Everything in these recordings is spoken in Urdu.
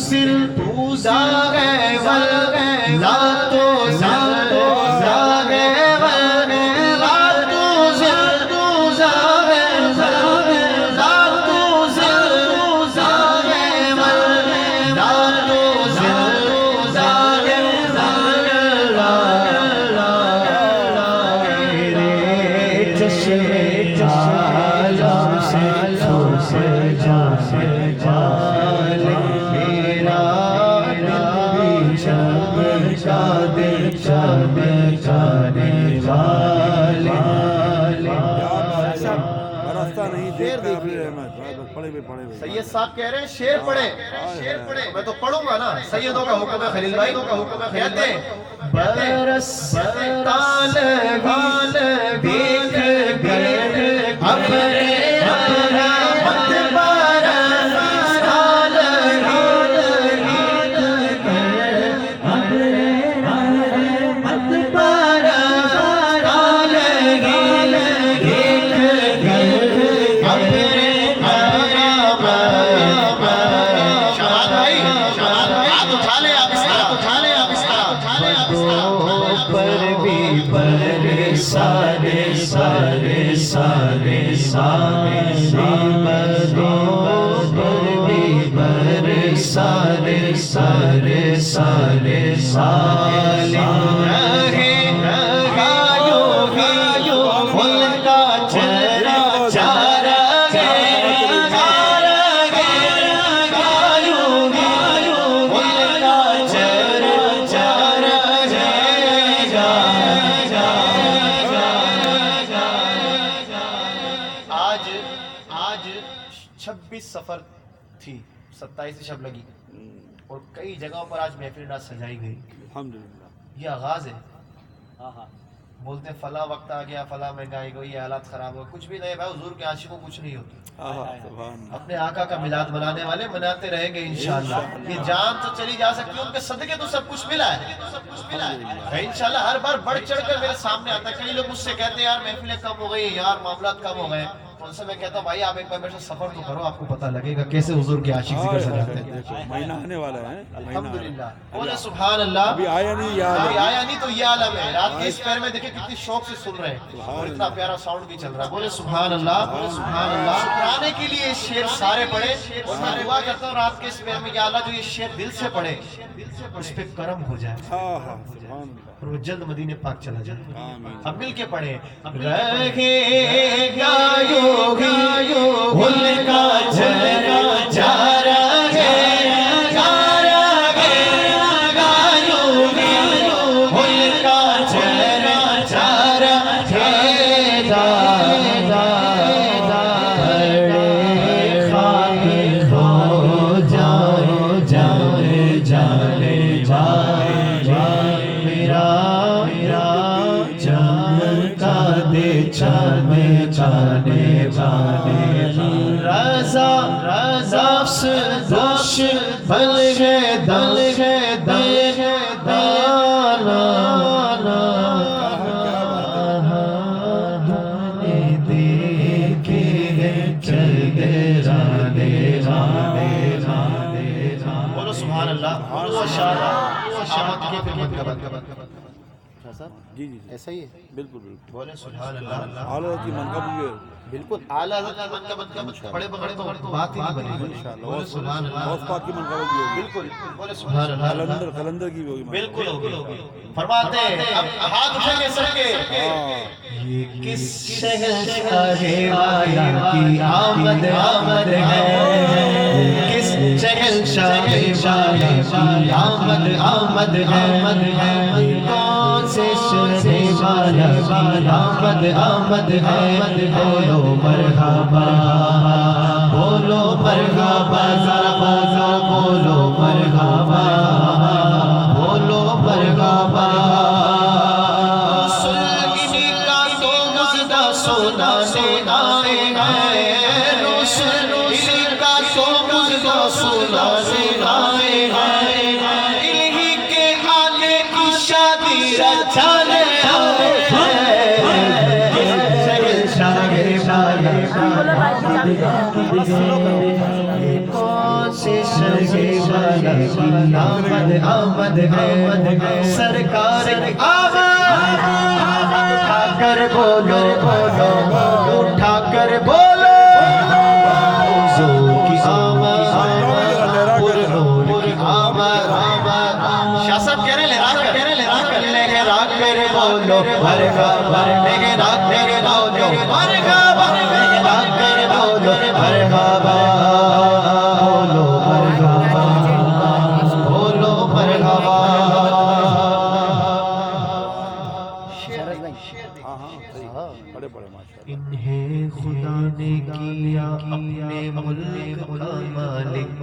زل زاغ ول لا تو زل زاغ ول لا تو زل زاغ ول لا تو زل زاغ ول لا تو زل زاغ ول چشمے عالم سے چھوٹ جانے والے میرا دل چمکانے والے راستہ نہیں دیکھتے ابھی احمد پڑھے بھی سید صاحب کہہ رہے ہیں شعر پڑھیں شعر پڑھیں میں تو پڑھوں گا نا سیدوں کا حکم ہے خلیل بھائی کہتے ہیں برستا لگی دیکھ گئے اپنے رحمت برستا لگی دیکھ گئے اپنے رحمت برستا لگی دیکھ گئے اپنے شہاد بھائی ہاتھ اٹھا لے آپ اس طرح پر بھی سارے آج 26 سفر تھی 27 شب لگی اور کئی جگہوں پر آج محفل ناز سجائی گئی الحمدللہ یہ آغاز ہے بولتے ہیں فلاں وقت آ گیا فلاں مہنگائی گئی حالات خراب ہو کچھ بھی نہیں بھائی حضور کے عاشقوں کچھ نہیں ہوتا اپنے آقا کا میلاد منانے والے مناتے رہیں گے انشاءاللہ یہ جان تو چلی جا سکتی ہے ان کے صدقے تو سب کچھ ملا ہے انشاءاللہ ہر بار بڑھ چڑھ کر میرے سامنے آتا ہے کئی لوگ مجھ سے کہتے ہیں یار محفلیں کم ہو گئی یار معاملات کم ہو گئے ان سے میں کہتا ہوں بھائی آپ ایک بار میرے سے سفر تو کرو آپ کو پتہ لگے گا کیسے حضور کے عاشق ذکر سجاتے ہیں مہینہ آنے والا ہے الحمدللہ بولے سبحان اللہ ابھی آیا نہیں یا ابھی آیا نہیں تو یہ عالم ہے رات کے اس پیر میں دیکھیں کتنی شوق سے سن رہے ہیں اور اتنا پیارا ساؤنڈ بھی چل رہا ہے بولے سبحان اللہ شکرانے کے لیے یہ شعر سارے پڑھے اور میں دعا کرتا ہوں رات کے اس پیر میں یا اللہ جو یہ شعر دل سے پڑھے اس پہ کرم ہو جائے اور وہ جلد مدینے پاک چلا جائے اب مل کے پڑھے رہے گا یوگی ان کا چہرہ جا رہے دوش بل ہے دل ہے دل ہے دانا دیکھے چل گئے جانے بولو سبحان اللہ بولو شاہ کی خدمت کا جی جی ایسا ہی ہے بالکل بولے سبحان اللہ اعلیٰ کی منقب ہوئے بالکل اعلیٰ حضرت کی منقبت بڑے بڑے تو بات ہی نہیں بنے گی بولے سبحان اللہ غوث پاک کی منقبت بھی ہوگی بالکل بولے سبحان اللہ قلندر کی بھی ہوگی بالکل ہوگی فرماتے ہیں اب ہاتھ اٹھیں گے سر کے یہ کس شہنشاہ والا کی آمد ہے کس شہنشاہ والا کی آمد ہے کون سے شہنشاہ والا کی آمد ہے بولو مرحبا بولو مرحبا ذرا بولو مرحبا بولو مرحبا سلگنی کا تو مزدہ سونا سونا سلگنی کا تو مزدہ سونا سونا انہی کے آنے کی شادی رچانے کون سے آمد آمد ہے سرکار کی آمد اٹھا کر بولو اٹھا کر بولو حضور کی آمد حضور کی آمد شاہ صاحب کہہ رہے لہرا کر بولو مرحبا لہرا کر بولو مرحبا لہرا کر بولو مرحبا بولو مرحبا بولو مرحبا بڑے بڑے ماشاءاللہ انہیں خدا نے کیا اپنے ملک کا مالک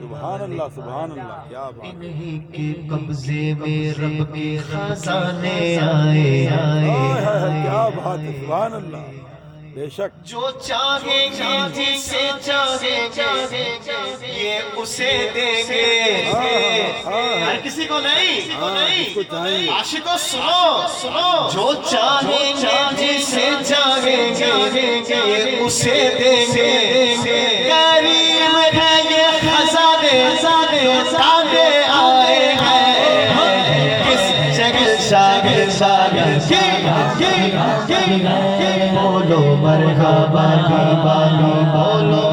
سبحان اللہ سبحان اللہ کیا بات ہے انہیں کے قبضے میں رب کے خزانے آئے کیا بات ہے سبحان اللہ بے شک جو چاہیں گے جسے چاہیں گے یہ اسے دیں گے ہر کسی کو نہیں عاشقوں سنو جو چاہیں گے جسے چاہیں گے یہ اسے دیں گے کریم ہے یہ خزانے تانے آئے ہیں کس شاگل کی بولو مرحبا بولو